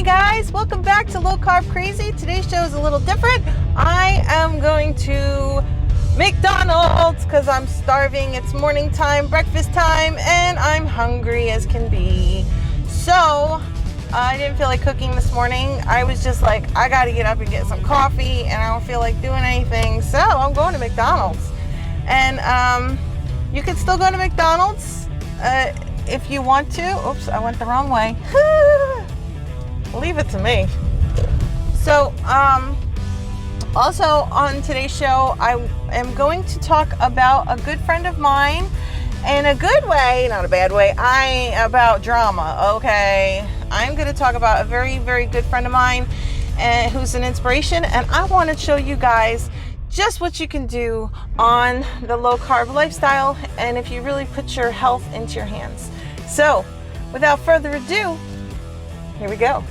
guys, welcome back to Low Carb Crazy. Today's show is a little different. I am going to McDonald's because I'm starving. It's morning time, breakfast time, and I'm hungry as can be. So I didn't feel like cooking this morning. I was just like, I gotta get up and get some coffee, and I don't feel like doing anything, so I'm going to McDonald's. And you can still go to McDonald's if you want to. Oops, I went the wrong way. Leave it to me. So also on today's show, I am going to talk about a good friend of mine in a good way, not a bad way, about drama. Okay, I'm going to talk about a very, very good friend of mine who's an inspiration, and I want to show you guys just what you can do on the low carb lifestyle, and if you really put your health into your hands. So without further ado, here we go.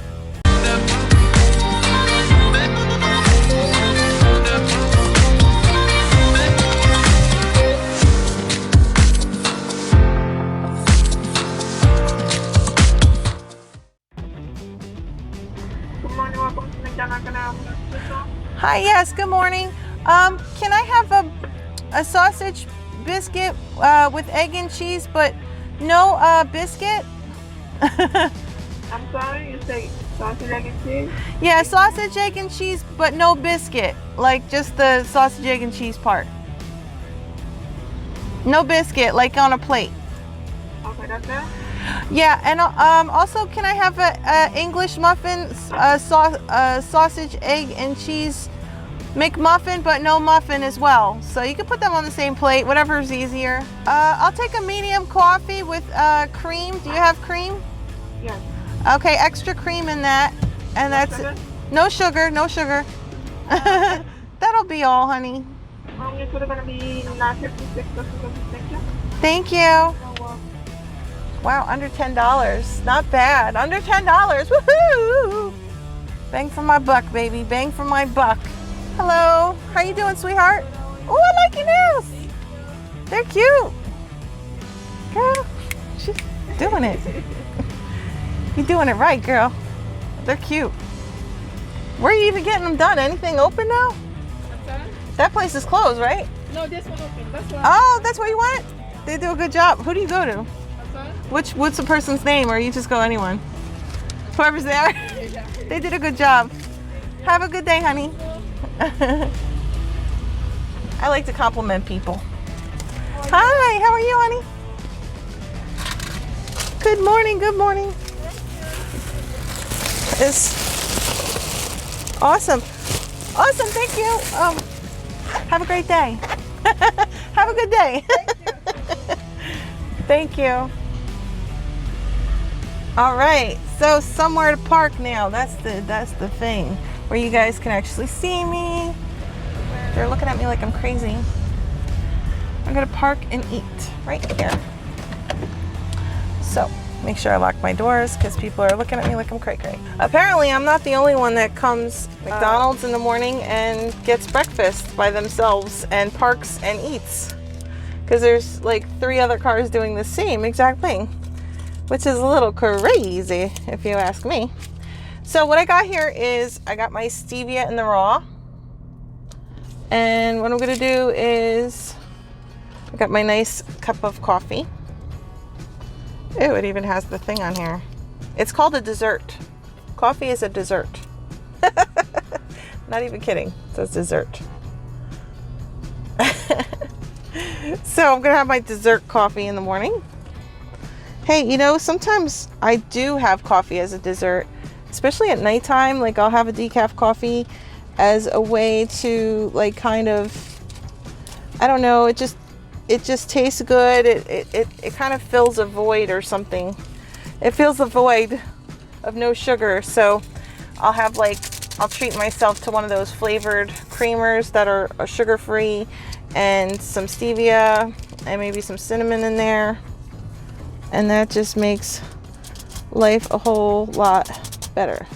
Hi, yes, good morning. Can I have a sausage biscuit with egg and cheese, but no biscuit? I'm sorry, you say sausage, egg, and cheese? Yeah, sausage, egg, and cheese, but no biscuit. Like just the sausage, egg, and cheese part. No biscuit, like on a plate. Okay, that's it? Yeah, and also, can I have a English muffin, sausage, egg, and cheese McMuffin, but no muffin as well. So you can put them on the same plate, whatever is easier. I'll take a medium coffee with cream. Do you have cream? Yes. Okay, extra cream in that, and that's it. No sugar, no sugar. That'll be all, honey. It's going to be $9.56. Thank you. Wow, under $10. Not bad. Under $10. Woohoo! Bang for my buck, baby. Bang for my buck. Hello. How you doing, sweetheart? Oh, I like your nails. They're cute. Girl, she's doing it. You're doing it right, girl. They're cute. Where are you even getting them done? Anything open now? What's that? That place is closed, right? No, this one open. That's one. Oh, that's where you went? They do a good job. Who do you go to? What's What's the person's name, or you just go anyone? Whoever's there. that? They did a good job. Have a good day, honey. I like to compliment people. Hi, how are you, honey? Good morning, good morning. It's awesome. Awesome, thank you. Have a great day. Have a good day. Thank you. All right, so somewhere to park now. That's the thing, where you guys can actually see me. They're looking at me like I'm crazy. I'm gonna park and eat right here. So make sure I lock my doors because people are looking at me like I'm cray-cray. Apparently, I'm not the only one that comes to McDonald's in the morning and gets breakfast by themselves and parks and eats, because there's like 3 other cars doing the same exact thing, which is a little crazy if you ask me. So what I got here is I got my stevia in the raw, and what I'm gonna do is I got my nice cup of coffee. Ew, it even has the thing on here. It's called a dessert. Coffee is a dessert. Not even kidding, it says dessert. So I'm gonna have my dessert coffee in the morning. Hey, you know, sometimes I do have coffee as a dessert, especially at nighttime. Like, I'll have a decaf coffee as a way to, like, kind of, I don't know, it just tastes good. It kind of fills a void or something. It fills a void of no sugar. So I'll treat myself to one of those flavored creamers that are sugar-free, and some stevia and maybe some cinnamon in there. And that just makes life a whole lot better.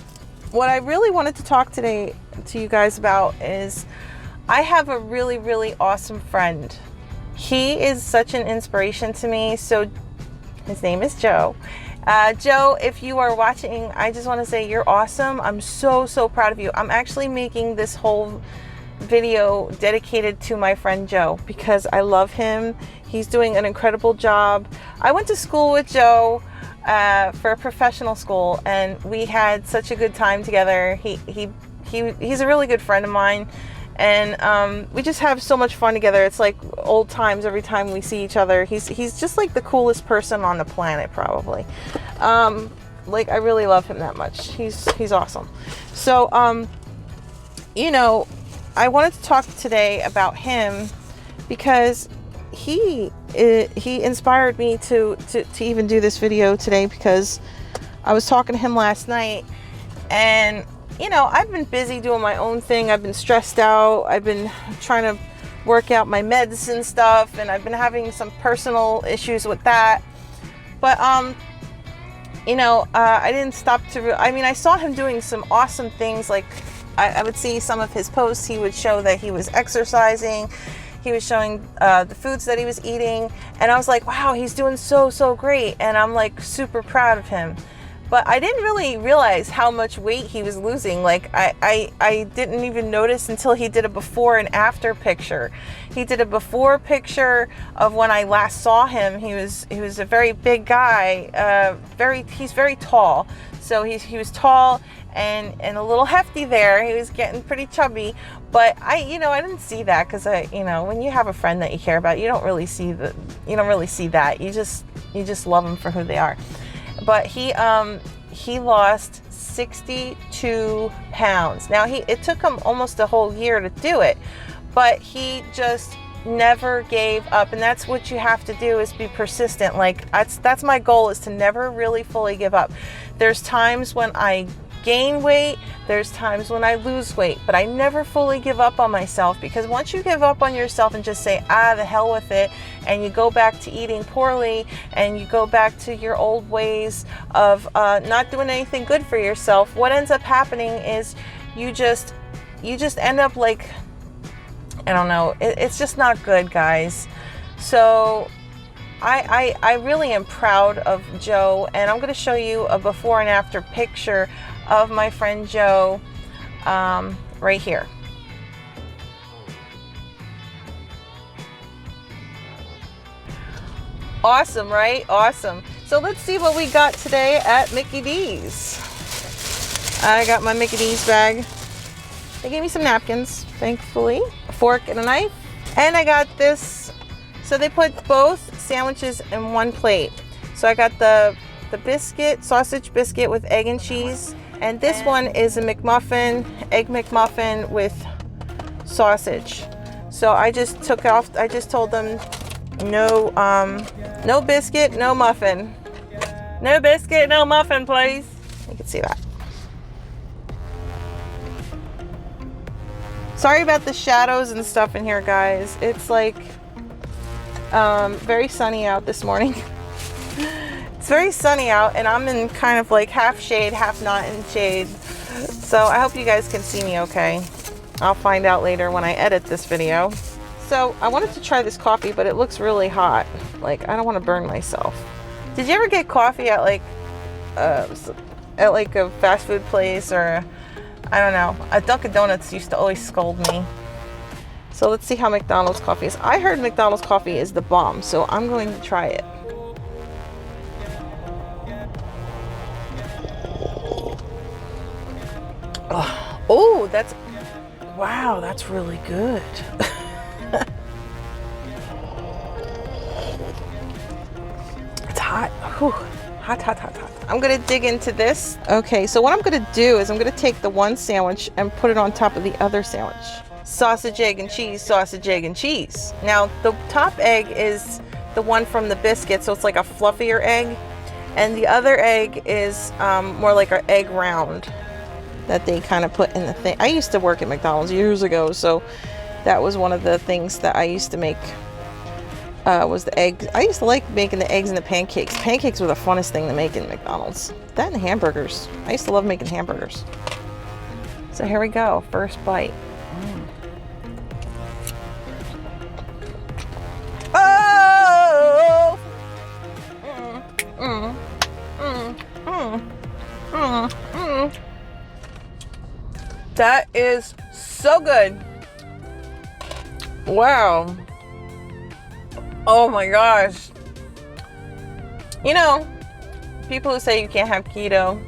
What I really wanted to talk today to you guys about is I have a really, really awesome friend. He is such an inspiration to me. So his name is Joe, Joe, if you are watching, I just want to say you're awesome. I'm so proud of you. I'm actually making this whole video dedicated to my friend Joe because I love him. He's doing an incredible job. I went to school with Joe for a professional school, and we had such a good time together. He's a really good friend of mine, and we just have so much fun together. It's like old times every time we see each other. He's just like the coolest person on the planet, probably. Like, I really love him that much. He's awesome. So you know, I wanted to talk today about him because he inspired me to even do this video today, because I was talking to him last night, and you know, I've been busy doing my own thing. I've been stressed out. I've been trying to work out my medicine stuff, and I've been having some personal issues with that. But you know, I didn't stop I mean, I saw him doing some awesome things. Like, I would see some of his posts. He would show that he was exercising. He was showing the foods that he was eating. And I was like, wow, he's doing so great. And I'm like super proud of him. But I didn't really realize how much weight he was losing. Like, I didn't even notice until he did a before and after picture. He did a before picture of when I last saw him. He was a very big guy. He's very tall. So he was tall and a little hefty there. He was getting pretty chubby, but I didn't see that, because when you have a friend that you care about, you don't really see that. You just love them for who they are. But he lost 62 pounds. Now it took him almost a whole year to do it, but he just never gave up. And that's what you have to do, is be persistent. Like, that's my goal, is to never really fully give up. There's times when I gain weight, there's times when I lose weight, but I never fully give up on myself, because once you give up on yourself and just say, the hell with it, and you go back to eating poorly, and you go back to your old ways of not doing anything good for yourself, what ends up happening is you just end up like, I don't know, it's just not good, guys. So I really am proud of Joe, and I'm going to show you a before and after picture of my friend Joe right here. Awesome, right? Awesome. So let's see what we got today at Mickey D's. I got my Mickey D's bag. They gave me some napkins, thankfully, a fork and a knife, and I got this. So they put both sandwiches in one plate. So I got the biscuit, sausage biscuit with egg and cheese, and this one is a McMuffin, egg McMuffin with sausage. So I just told them no biscuit, no muffin. No biscuit, no muffin, please. You can see that. Sorry about the shadows and stuff in here, guys. It's like very sunny out this morning. It's very sunny out, and I'm in kind of like half shade, half not in shade. So I hope you guys can see me okay. I'll find out later when I edit this video. So I wanted to try this coffee, but it looks really hot. Like, I don't want to burn myself. Did you ever get coffee at like a fast food place, or I don't know, a Dunkin' Donuts used to always scold me. So let's see how McDonald's coffee is. I heard McDonald's coffee is the bomb, so I'm going to try it. Oh, wow, that's really good. It's hot. Whew. Hot. I'm gonna dig into this. Okay, so what I'm gonna do is I'm gonna take the one sandwich and put it on top of the other sandwich. Sausage, egg, and cheese, sausage, egg, and cheese. Now, the top egg is the one from the biscuit, so it's like a fluffier egg. And the other egg is more like an egg round that they kind of put in the thing. I used to work at McDonald's years ago, so that was one of the things that I used to make. Was the egg. I used to like making the eggs and the pancakes. Pancakes were the funnest thing to make in McDonald's. That and hamburgers. I used to love making hamburgers. So here we go. First bite. Oh! That is so good. Wow. Oh my gosh. You know, people who say you can't have keto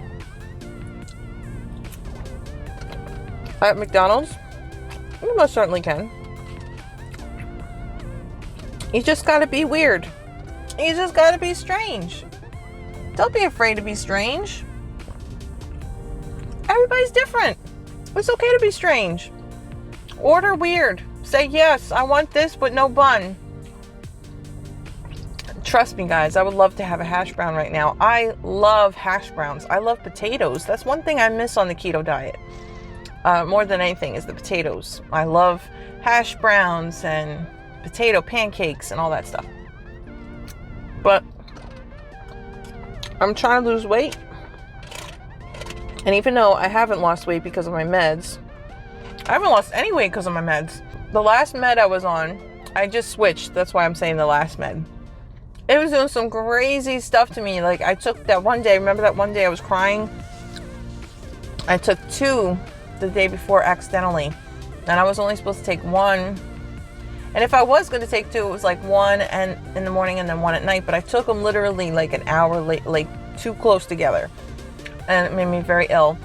at McDonald's, you most certainly can. You just gotta be weird. You just gotta be strange. Don't be afraid to be strange. Everybody's different. It's okay to be strange. Order weird. Say, yes, I want this, but no bun. Trust me, guys, I would love to have a hash brown right now. I love hash browns. I love potatoes. That's one thing I miss on the keto diet. More than anything is the potatoes. I love hash browns and potato pancakes and all that stuff. But I'm trying to lose weight. And even though I haven't lost weight because of my meds, I haven't lost any weight because of my meds. The last med I was on, I just switched. That's why I'm saying the last med. It was doing some crazy stuff to me. Like, I took that one day. Remember that one day I was crying? I took 2 the day before accidentally. And I was only supposed to take 1. And if I was going to take 2, it was like 1 and in the morning and then 1 at night. But I took them literally like an hour late, like too close together. And it made me very ill.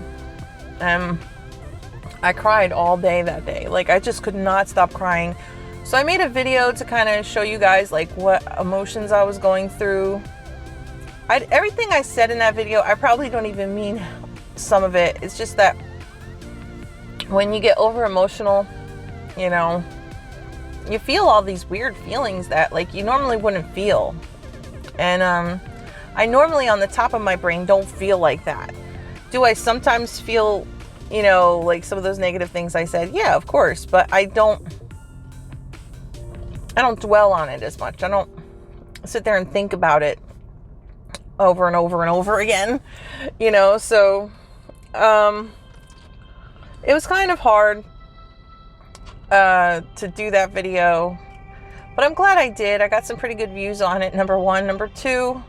I cried all day that day. Like, I just could not stop crying. So I made a video to kind of show you guys like what emotions I was going through. Everything I said in that video, I probably don't even mean some of it. It's just that when you get over emotional, you know, you feel all these weird feelings that like you normally wouldn't feel. And I normally on the top of my brain don't feel like that. Do I sometimes feel, you know, like some of those negative things I said? Yeah, of course, but I don't dwell on it as much. I don't sit there and think about it over and over and over again, you know. So it was kind of hard to do that video, but I'm glad I did. I got some pretty good views on it, number 1. Number 2,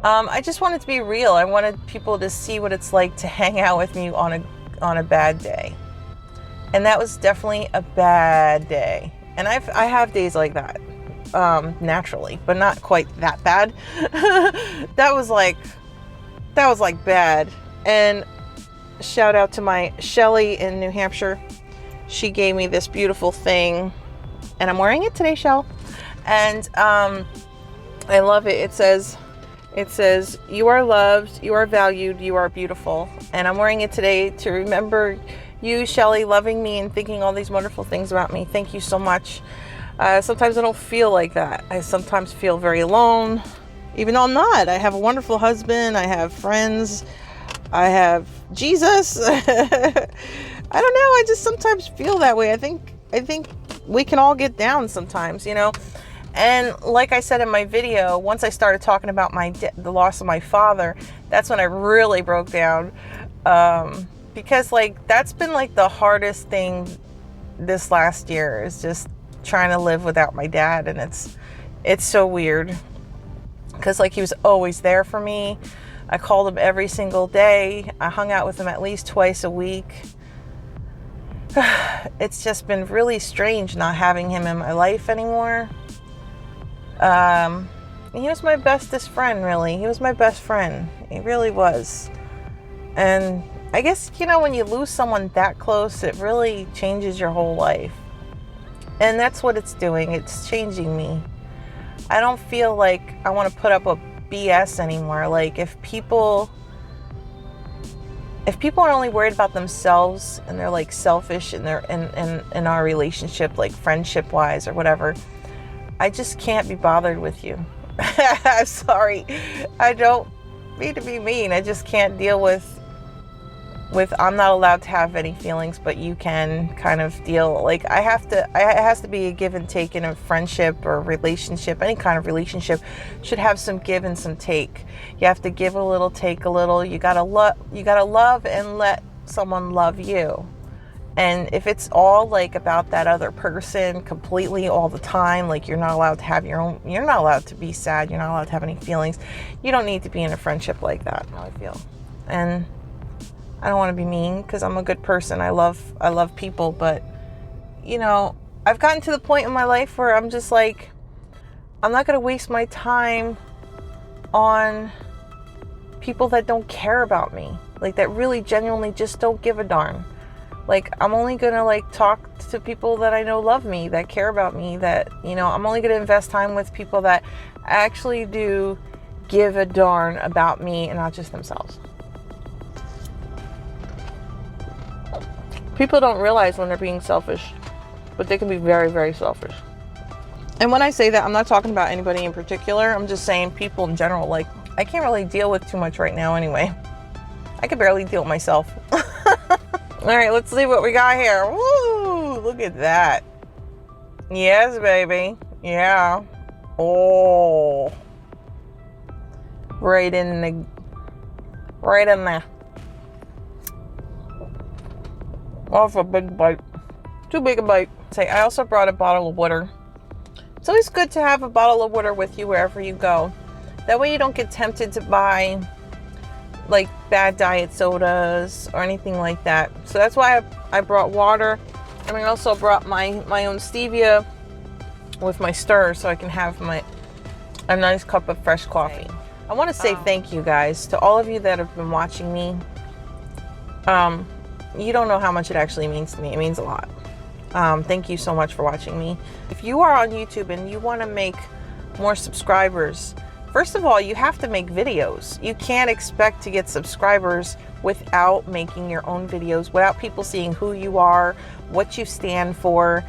I just wanted to be real. I wanted people to see what it's like to hang out with me on a bad day. And that was definitely a bad day. And I have days like that, naturally, but not quite that bad. That was like bad. And shout out to my Shelly in New Hampshire. She gave me this beautiful thing, and I'm wearing it today, Shell. And I love it. It says, you are loved, you are valued, you are beautiful. And I'm wearing it today to remember you, Shelly, loving me and thinking all these wonderful things about me. Thank you so much. Sometimes I don't feel like that. I sometimes feel very alone, even though I'm not. I have a wonderful husband. I have friends. I have Jesus. I don't know. I just sometimes feel that way. I think we can all get down sometimes, you know. And like I said in my video, once I started talking about the loss of my father, that's when I really broke down. Because like that's been like the hardest thing this last year, is just trying to live without my dad. And it's so weird because like he was always there for me. I called him every single day. I hung out with him at least twice a week. It's just been really strange not having him in my life anymore. He was my bestest friend, really. He was my best friend. He really was. And I guess, you know, when you lose someone that close, it really changes your whole life. And that's what it's doing. It's changing me. I don't feel like I want to put up with BS anymore. Like, if people are only worried about themselves and they're like selfish in our relationship, like friendship wise or whatever, I just can't be bothered with you. I'm sorry. I don't mean to be mean. I just can't deal with I'm not allowed to have any feelings, but you can kind of deal. Like, it has to be a give and take in a friendship or relationship. Any kind of relationship should have some give and some take. You have to give a little, take a little. You gotta love and let someone love you. And if it's all like about that other person completely all the time, like you're not allowed to have you're not allowed to be sad, you're not allowed to have any feelings, you don't need to be in a friendship like that, I feel. And I don't want to be mean because I'm a good person. I love people, but you know, I've gotten to the point in my life where I'm just like, I'm not going to waste my time on people that don't care about me, like that really genuinely just don't give a darn. Like, I'm only going to like talk to people that I know love me, that care about me, that, you know, I'm only going to invest time with people that actually do give a darn about me and not just themselves. People don't realize when they're being selfish, but they can be very, very selfish. And when I say that, I'm not talking about anybody in particular. I'm just saying people in general. Like, I can't really deal with too much right now anyway. I can barely deal with myself. All right, let's see what we got here. Woo! Look at that. Yes, baby. Yeah. Oh. Right in there. Oh, for a big bite. Too big a bite. Say, I also brought a bottle of water. It's always good to have a bottle of water with you wherever you go. That way you don't get tempted to buy like bad diet sodas or anything like that. So that's why I brought water. And I also brought my own stevia with my stir so I can have a nice cup of fresh coffee. I want to say thank you guys to all of you that have been watching me. You don't know how much it actually means to me. It means a lot. Thank you so much for watching me. If you are on YouTube and you want to make more subscribers, first of all, you have to make videos. You can't expect to get subscribers without making your own videos, without people seeing who you are, what you stand for.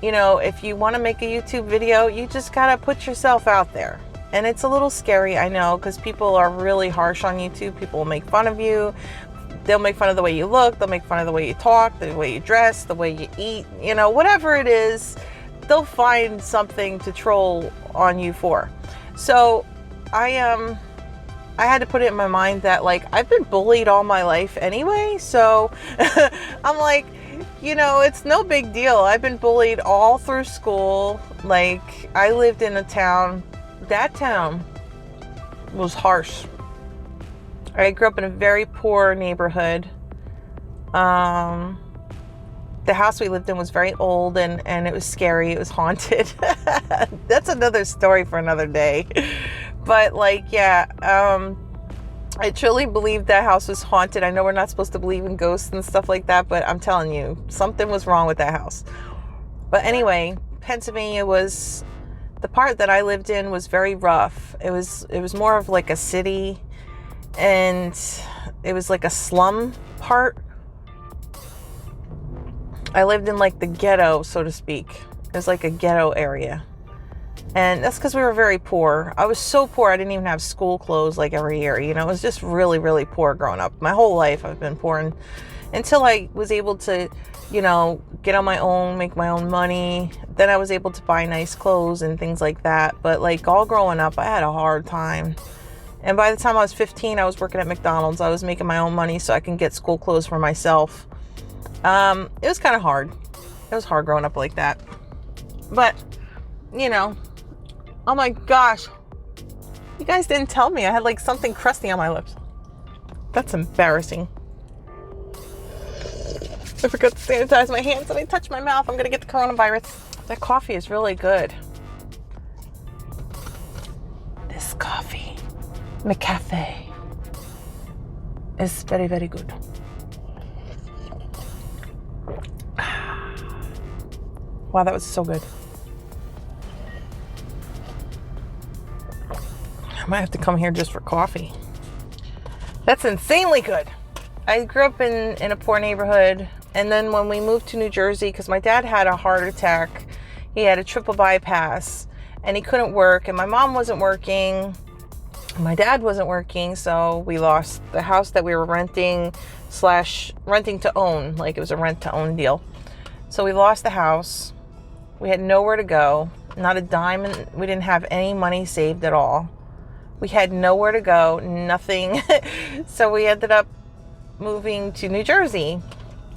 You know, if you want to make a YouTube video, you just got to put yourself out there. And it's a little scary, I know, because people are really harsh on YouTube. People will make fun of you. They'll make fun of the way you look. They'll make fun of the way you talk, the way you dress, the way you eat, you know, whatever it is, they'll find something to troll on you for. So I had to put it in my mind that, like, I've been bullied all my life anyway. So I'm like, you know, it's no big deal. I've been bullied all through school. Like, I lived in a town. That town was harsh. I grew up in a very poor neighborhood. The house we lived in was very old and it was scary. It was haunted. That's another story for another day. But like, yeah, I truly believe that house was haunted. I know we're not supposed to believe in ghosts and stuff like that, but I'm telling you, something was wrong with that house. But anyway, Pennsylvania was, the part that I lived in was very rough. It was more of like a city. And it was like a slum part. I lived in like the ghetto, so to speak. It was like a ghetto area. And that's because we were very poor. I was so poor I didn't even have school clothes like every year. You know, it was just really, really poor growing up. My whole life I've been poor. And until I was able to, you know, get on my own, make my own money. Then I was able to buy nice clothes and things like that. But like all growing up, I had a hard time. And by the time I was 15, I was working at McDonald's. I was making my own money so I can get school clothes for myself. It was kind of hard. It was hard growing up like that. But, you know, oh my gosh. You guys didn't tell me I had like something crusty on my lips. That's embarrassing. I forgot to sanitize my hands and I touched my mouth. I'm going to get the coronavirus. That coffee is really good. This coffee. McCafe is very, very good. Wow, that was so good. I might have to come here just for coffee. That's insanely good. I grew up in a poor neighborhood, and then when we moved to New Jersey, because my dad had a heart attack, he had a triple bypass, and he couldn't work, and my mom wasn't working. My dad wasn't working, so we lost the house that we were renting to own. Like, it was a rent to own deal. So we lost the house. We had nowhere to go, not a dime, and we didn't have any money saved at all. We had nowhere to go, nothing. So we ended up moving to New Jersey,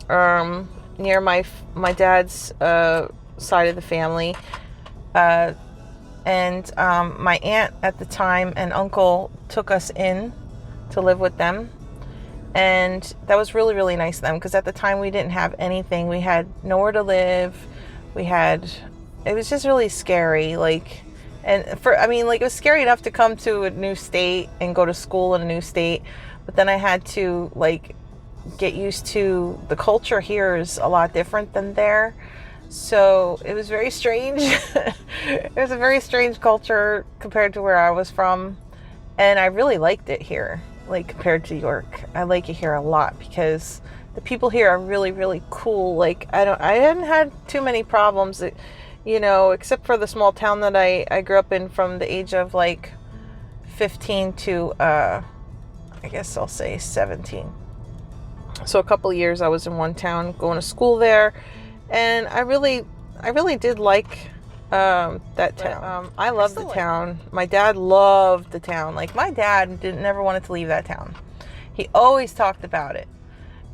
near my dad's side of the family. And my aunt at the time and uncle took us in to live with them. And that was really, really nice of them, because at the time we didn't have anything. We had nowhere to live. It was just really scary. Like, it was scary enough to come to a new state and go to school in a new state. But then I had to, like, get used to the culture here is a lot different than there. So it was very strange. It was a very strange culture compared to where I was from. And I really liked it here, like, compared to York. I like it here a lot because the people here are really, really cool. Like, I hadn't had too many problems, except for the small town that I grew up in from the age of like 15 to, I guess I'll say 17. So a couple of years I was in one town going to school there. And I really did like that town. I loved the town. My dad loved the town. Like, my dad never wanted to leave that town. He always talked about it.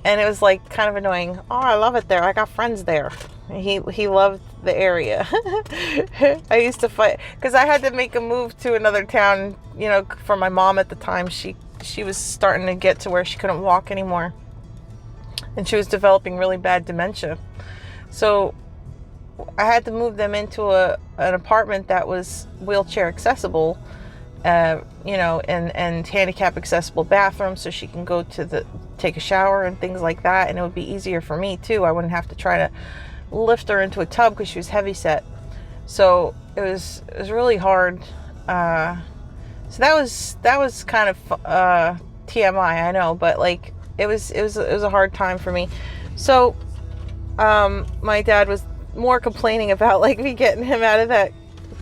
And it was like kind of annoying. Oh, I love it there. I got friends there. He loved the area. I used to fight because I had to make a move to another town, for my mom at the time. She was starting to get to where she couldn't walk anymore. And she was developing really bad dementia. So I had to move them into an apartment that was wheelchair accessible, and handicap accessible bathrooms, so she can go to take a shower and things like that. And it would be easier for me too. I wouldn't have to try to lift her into a tub because she was heavy set. So it was really hard. So that was kind of TMI, I know, but like it was a hard time for me. So my dad was more complaining about like me getting him out of that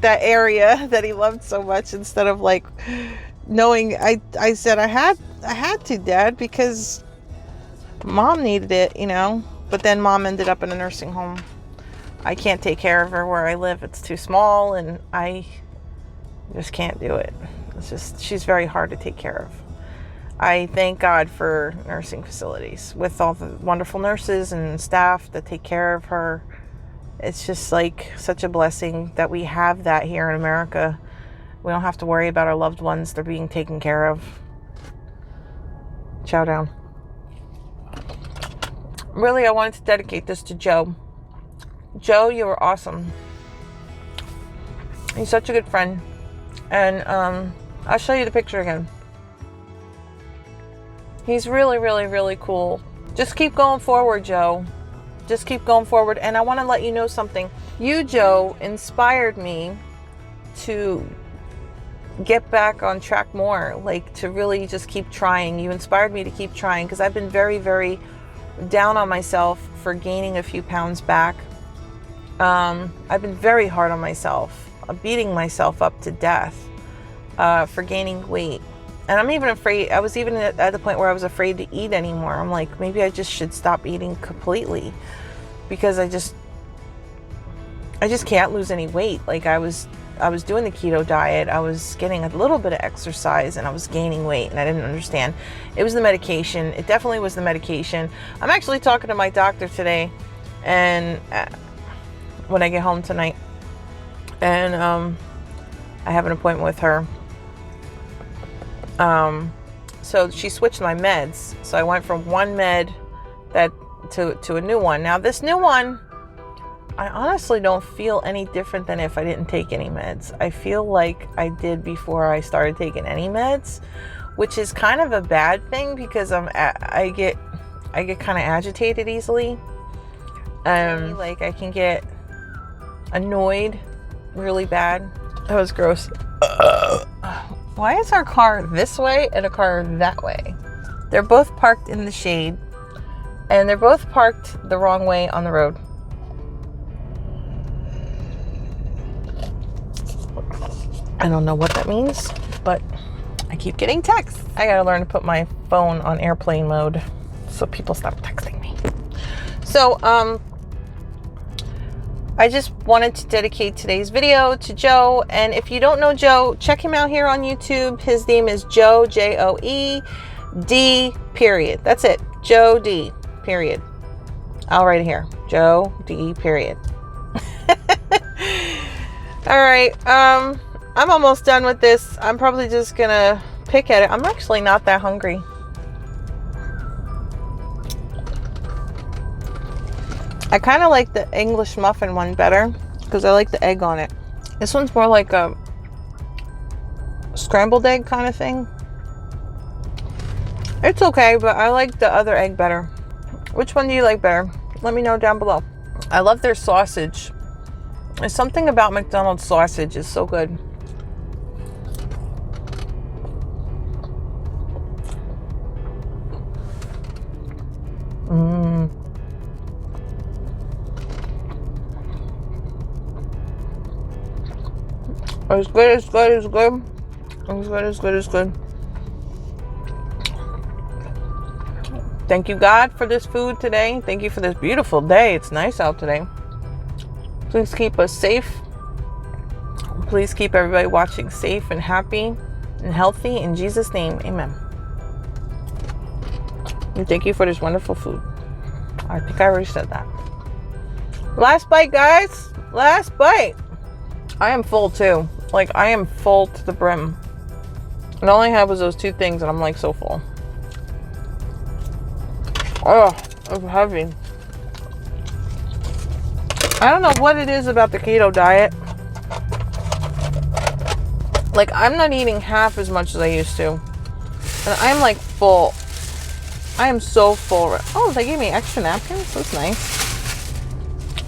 area that he loved so much, instead of like knowing. I said I had to, Dad, because Mom needed it, but then Mom ended up in a nursing home. I can't take care of her where I live. It's too small, and I just can't do it. She's very hard to take care of. I thank God for nursing facilities with all the wonderful nurses and staff that take care of her. It's just like such a blessing that we have that here in America. We don't have to worry about our loved ones. They're being taken care of. Chow down. Really, I wanted to dedicate this to Joe. Joe, you were awesome. He's such a good friend. And I'll show you the picture again. He's really, really, really cool. Just keep going forward, Joe. Just keep going forward. And I want to let you know something. You, Joe, inspired me to get back on track more. Like, to really just keep trying. You inspired me to keep trying, because I've been very, very down on myself for gaining a few pounds back. I've been very hard on myself, beating myself up to death for gaining weight. And I'm even afraid. I was even at the point where I was afraid to eat anymore. I'm like, maybe I just should stop eating completely, because I just can't lose any weight. Like, I was doing the keto diet. I was getting a little bit of exercise, and I was gaining weight, and I didn't understand. It was the medication. It definitely was the medication. I'm actually talking to my doctor today, and when I get home tonight, and I have an appointment with her. So she switched my meds. So I went from one med to a new one. Now this new one, I honestly don't feel any different than if I didn't take any meds. I feel like I did before I started taking any meds, which is kind of a bad thing, because I get kind of agitated easily. Like, I can get annoyed really bad. That was gross. Why is our car this way and a car that way? They're both parked in the shade, and they're both parked the wrong way on the road. I don't know what that means, but I keep getting texts. I gotta learn to put my phone on airplane mode so people stop texting me. So, I just wanted to dedicate today's video to Joe. And if you don't know Joe, check him out here on YouTube. His name is Joe, Joed, period. That's it. Joe D, period. I'll write it here. Joe D, period. All right. I'm almost done with this. I'm probably just gonna pick at it. I'm actually not that hungry. I kind of like the English muffin one better because I like the egg on it. This one's more like a scrambled egg kind of thing. It's okay, but I like the other egg better. Which one do you like better? Let me know down below. I love their sausage. There's something about McDonald's sausage is so good. It's good, it's good, it's good. It's good, it's good, it's good. Thank you, God, for this food today. Thank you for this beautiful day. It's nice out today. Please keep us safe. Please keep everybody watching safe and happy and healthy. In Jesus' name, amen. And thank you for this wonderful food. I think I already said that. Last bite, guys. Last bite. I am full too. Like, I am full to the brim. And all I had was those two things, and I'm like so full. Oh, it's heavy. I don't know what it is about the keto diet. Like, I'm not eating half as much as I used to. And I'm like full. I am so full. Oh, they gave me extra napkins? That's nice.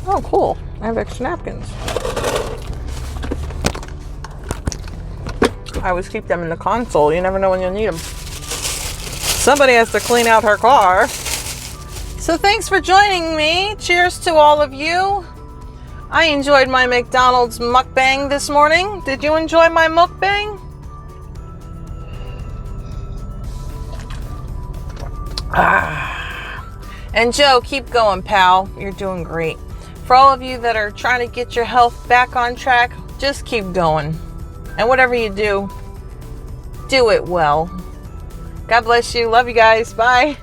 Oh, cool. I have extra napkins. I always keep them in the console. You never know when you'll need them. Somebody has to clean out her car. So thanks for joining me. Cheers to all of you. I enjoyed my McDonald's mukbang this morning. Did you enjoy my mukbang? And Joe, keep going, pal. You're doing great. For all of you that are trying to get your health back on track, just keep going. And whatever you do it well. God bless you. Love you guys. Bye.